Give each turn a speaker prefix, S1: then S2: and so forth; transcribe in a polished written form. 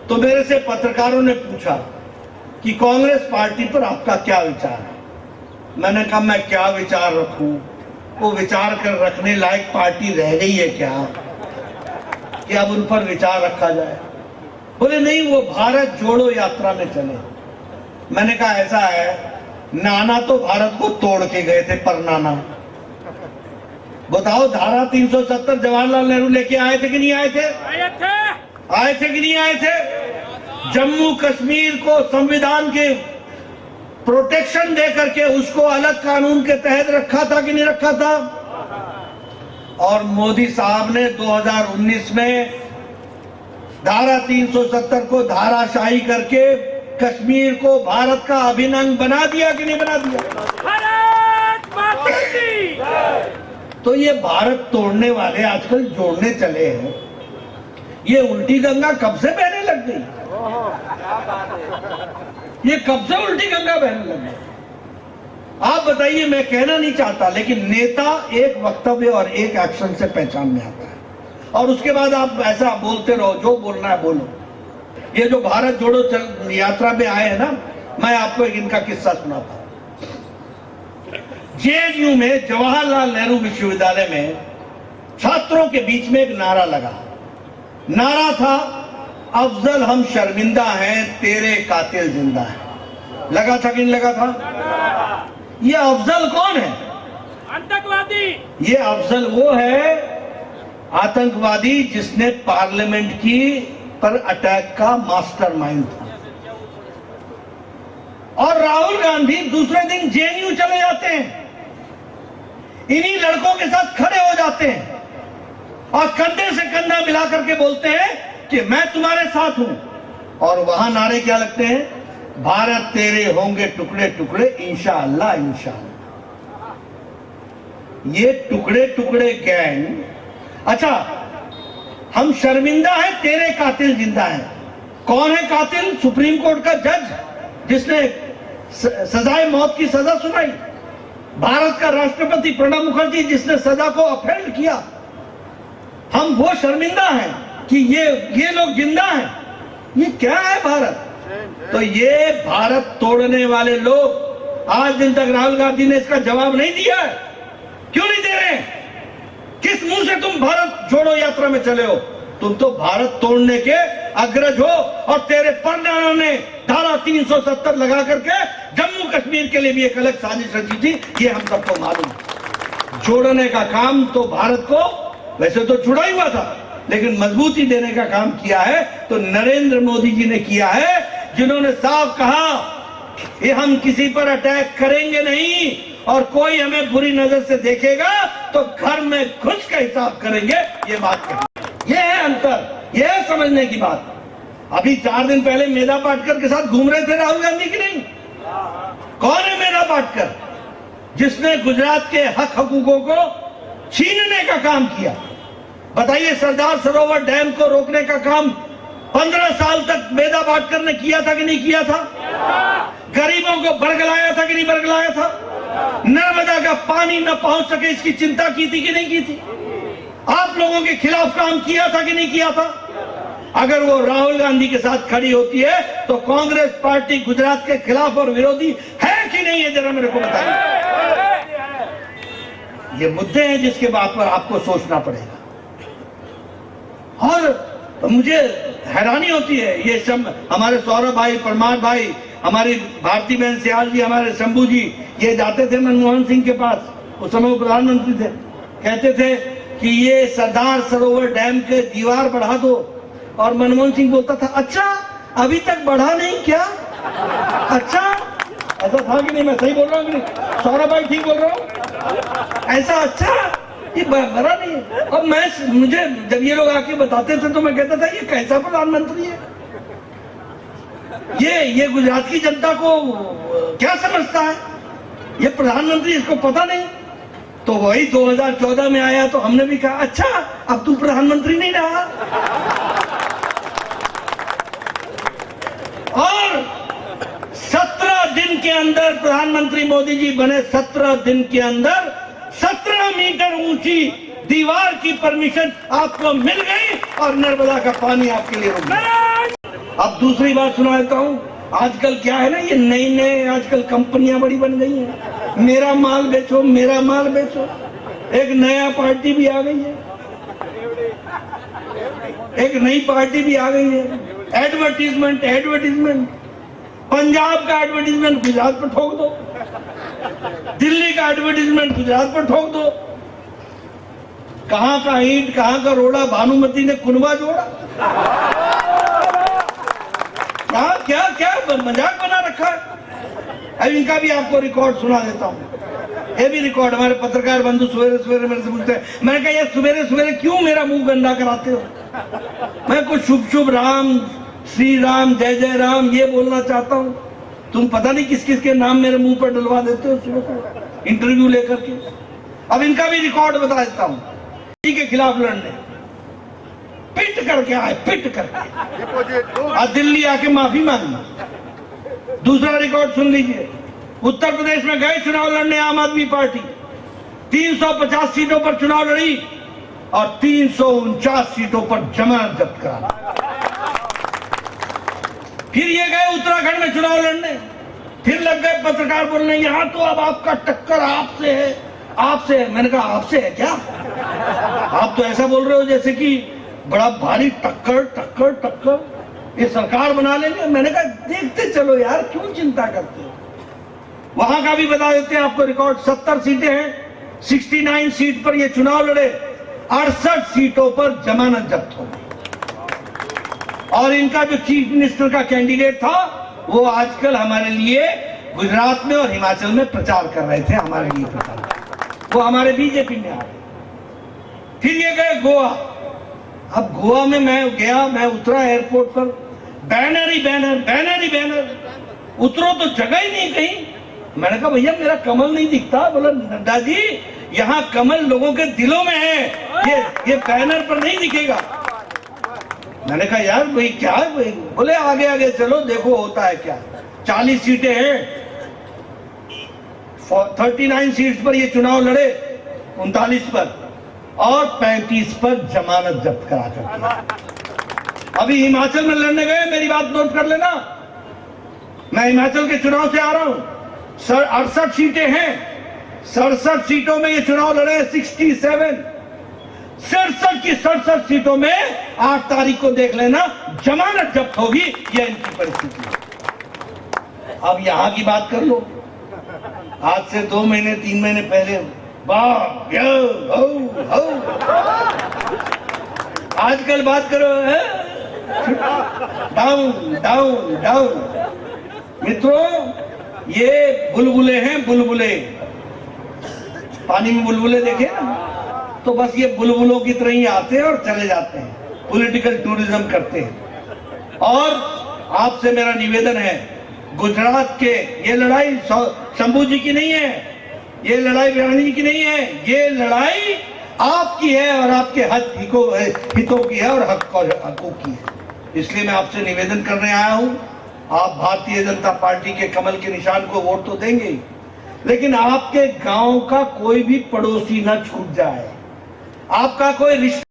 S1: तो मेरे से पत्रकारों ने पूछा कि कांग्रेस पार्टी पर आपका क्या विचार है। मैंने कहा मैं क्या विचार रखूं, वो विचार कर रखने लायक पार्टी रह गई है क्या कि अब उन पर विचार रखा जाए। बोले नहीं, वो भारत जोड़ो यात्रा में चले। मैंने कहा ऐसा है, नाना तो भारत को तोड़ के गए थे, पर नाना बताओ, धारा 370 जवाहरलाल नेहरू लेके आए थे कि नहीं आए थे? आए थे कि नहीं आए थे? जम्मू कश्मीर को संविधान के प्रोटेक्शन दे करके उसको अलग कानून के तहत रखा था कि नहीं रखा था? और मोदी साहब ने 2019 में धारा 370 को धाराशाही करके कश्मीर को भारत का अभिन्न अंग बना दिया कि नहीं बना दिया? तो ये भारत तोड़ने वाले आजकल जोड़ने चले हैं। ये उल्टी गंगा कब से बहने लग गई? ये कब से उल्टी गंगा बहने लग गई? आप बताइए, मैं कहना नहीं चाहता, लेकिन नेता एक वक्तव्य और एक एक्शन से पहचान में आता है, और उसके बाद आप ऐसा बोलते रहो, जो बोलना है बोलो। ये जो भारत जोड़ो यात्रा में आए हैं ना, मैं आपको एक इनका किस्सा सुनाता हूं। जेएनयू में, जवाहरलाल नेहरू विश्वविद्यालय में छात्रों के बीच में एक नारा लगा। नारा था, अफजल हम शर्मिंदा हैं, तेरे कातिल जिंदा है। लगा था कि नहीं लगा था? ये अफजल कौन है?
S2: आतंकवादी। ये
S1: अफजल वो है आतंकवादी जिसने पार्लियामेंट की पर अटैक का मास्टरमाइंड था। और राहुल गांधी दूसरे दिन जेएनयू चले जाते हैं, इन्हीं लड़कों के साथ खड़े हो जाते हैं और कंधे से कंधा मिला करके बोलते हैं कि मैं तुम्हारे साथ हूं। और वहां नारे क्या लगते हैं? भारत तेरे होंगे टुकड़े टुकड़े, इंशाअल्लाह इंशाअल्लाह। ये टुकड़े टुकड़े गैंग, अच्छा हम शर्मिंदा है, तेरे कातिल जिंदा है। कौन है कातिल? सुप्रीम कोर्ट का जज जिसने सजाए मौत की सजा सुनाई, भारत का राष्ट्रपति प्रणब मुखर्जी जिसने सजा को अपहेल्ड किया। हम वो शर्मिंदा हैं कि ये लोग जिंदा हैं। ये क्या है भारत? तो ये भारत तोड़ने वाले लोग आज दिन तक राहुल गांधी ने इसका जवाब नहीं दिया है। क्यों नहीं दे रहे? किस मुंह से तुम भारत जोड़ो यात्रा में चले हो? तुम तो भारत तोड़ने के अग्रज हो, और तेरे परनाना ने धारा 370 लगा करके जम्मू कश्मीर के लिए भी एक अलग साजिश रची थी, ये हम सबको मालूम है। जोड़ने का काम तो भारत को वैसे तो जुड़ा ही हुआ था, लेकिन मजबूती देने का काम किया है तो नरेंद्र मोदी जी ने किया है, जिन्होंने साफ कहा कि हम किसी पर अटैक करेंगे नहीं, और कोई हमें बुरी नजर से देखेगा तो घर में घुस के हिसाब करेंगे। ये बात कही, ये है अंतर, ये है समझने की बात। अभी 4 दिन पहले मेधा पाटकर के साथ घूम रहे थे राहुल गांधी की नहीं? कौन है मेधा पाटकर? जिसने गुजरात के हक हकूकों को छीनने का काम किया। बताइए, सरदार सरोवर डैम को रोकने का काम 15 साल तक मेधा पाटकर ने किया था कि नहीं किया था? गरीबों को बरगलाया था कि नहीं बरगलाया था? नर्मदा का पानी न पहुंच सके इसकी चिंता की थी कि नहीं की थी? आप लोगों के खिलाफ काम किया था कि नहीं किया था? अगर वो राहुल गांधी के साथ खड़ी होती है तो कांग्रेस पार्टी गुजरात के खिलाफ और विरोधी है कि नहीं है? जरा मेरे को बताइए। ये मुद्दे हैं जिसके बात पर आपको सोचना पड़ेगा। और मुझे हैरानी होती है, ये सब हमारे सौरभ भाई, परमार भाई, हमारी भारती बहन सियाल जी, हमारे शंभू जी, ये जाते थे मनमोहन सिंह के पास, उस समय वो प्रधानमंत्री थे, कहते थे कि ये सरदार सरोवर डैम के दीवार बढ़ा दो, और मनमोहन सिंह बोलता था, अच्छा अभी तक बढ़ा नहीं क्या? अच्छा, ऐसा था कि नहीं? मैं सही बोल रहा हूँ कि नहीं? सौरभ भाई ठीक बोल रहा हूँ? ऐसा अच्छा ये बड़ा नहीं है। अब मुझे जब ये लोग आके बताते थे तो मैं कहता था, ये कैसा प्रधानमंत्री है? ये गुजरात की जनता को क्या समझता है? ये प्रधानमंत्री, इसको पता नहीं। तो वही 2014 में आया तो हमने भी कहा, अच्छा अब तू प्रधानमंत्री नहीं रहा। और 17 दिन के अंदर प्रधानमंत्री मोदी जी बने, 17 दिन के अंदर 17 मीटर ऊंची दीवार की परमिशन आपको मिल गई और नर्मदा का पानी आपके लिए रुक गया। अब दूसरी बात सुना देता हूँ। आजकल क्या है ना, ये नई नए आजकल कंपनियां बड़ी बन गई हैं, मेरा माल बेचो, मेरा माल बेचो। एक नया पार्टी भी आ गई है, एक नई पार्टी भी आ गई है, एडवर्टीजमेंट। एडवर्टीजमेंट, पंजाब का एडवर्टीजमेंट गुजरात पर ठोक दो, दिल्ली का एडवर्टीजमेंट गुजरात पर ठोक दो। कहां का ईंट, कहां का रोड़ा, भानुमति ने कुनबा जोड़ा। क्या क्या क्या मजाक बना रखा है। अब इनका भी आपको रिकॉर्ड सुना देता हूं। ये भी रिकॉर्ड, हमारे पत्रकार बंधु सवेरे सवेरे मेरे से पूछते हैं, मैंने कहा ये सवेरे सवेरे क्यों मेरा मुंह गंदा कराते हो। मैं कुछ शुभ शुभ राम, श्री राम, जय जय राम ये बोलना चाहता हूं, तुम पता नहीं किस किस के नाम मेरे मुंह पर डलवा देते हो सुबह इंटरव्यू लेकर के। अब इनका भी रिकॉर्ड बता देता हूं। के खिलाफ लड़ने पिट करके आए, पिट करके और दिल्ली आके माफी मांगी। दूसरा रिकॉर्ड सुन लीजिए। उत्तर प्रदेश में गए चुनाव लड़ने आम आदमी पार्टी, 350 सीटों पर चुनाव लड़ी और 349 सीटों पर जमानत जब्त करा। फिर ये गए उत्तराखंड में चुनाव लड़ने, फिर लग गए पत्रकार बोलने, यहां तो अब आपका टक्कर आपसे है, आपसे है। मैंने कहा आपसे है क्या? आप तो ऐसा बोल रहे हो जैसे कि बड़ा भारी टक्कर टक्कर टक्कर ये सरकार बना लेंगे। मैंने कहा देखते चलो यार, क्यों चिंता करते हो। वहां का भी बता देते हैं आपको रिकॉर्ड। 70 सीटें हैं, 69 सीट पर ये चुनाव लड़े, 68 सीटों पर जमानत जब्त हो गई। और इनका जो चीफ मिनिस्टर का कैंडिडेट था वो आजकल हमारे लिए गुजरात में और हिमाचल में प्रचार कर रहे थे, हमारे लिए प्रचार, वो हमारे बीजेपी में आ गए। फिर ये गए गोवा। अब गोवा में मैं गया, मैं उतरा एयरपोर्ट पर, बैनर ही बैनर, बैनर ही बैनर, उतरो तो जगह ही नहीं कहीं। मैंने कहा भैया मेरा कमल नहीं दिखता। बोला नड्डा जी यहाँ कमल लोगों के दिलों में है, ये बैनर पर नहीं दिखेगा। मैंने कहा यार भाई क्या है भाई। बोले आगे आगे चलो देखो होता है क्या। 40 सीटें हैं, 39 सीट्स पर ये चुनाव लड़े, 39 पर, और 35 पर जमानत जब्त करा कर। अभी हिमाचल में लड़ने गए, मेरी बात नोट कर लेना, मैं हिमाचल के चुनाव से आ रहा हूं। 68 सीटें हैं, 67 सीटों में ये चुनाव लड़े, 67, 67 की 67 सीटों में 8 तारीख को देख लेना जमानत जब्त होगी। यह इनकी परिस्थिति है। अब यहां की बात कर लो, आज से 2 महीने 3 महीने पहले आजकल बात करो है डाउन डाउन डाउन। मित्रों ये बुलबुले हैं, बुलबुले, पानी में बुलबुले देखे ना, तो बस ये बुलबुलों की तरह ही आते हैं और चले जाते हैं, पॉलिटिकल टूरिज्म करते हैं। और आपसे मेरा निवेदन है, गुजरात के ये लड़ाई शंभू जी की नहीं है, ये लड़ाई रानी की नहीं है, ये लड़ाई आपकी है और आपके हितों की है और हकों की है। इसलिए मैं आपसे निवेदन करने आया हूं, आप भारतीय जनता पार्टी के कमल के निशान को वोट तो देंगे ही, लेकिन आपके गांव का कोई भी पड़ोसी ना छूट जाए, आपका कोई रिश्ता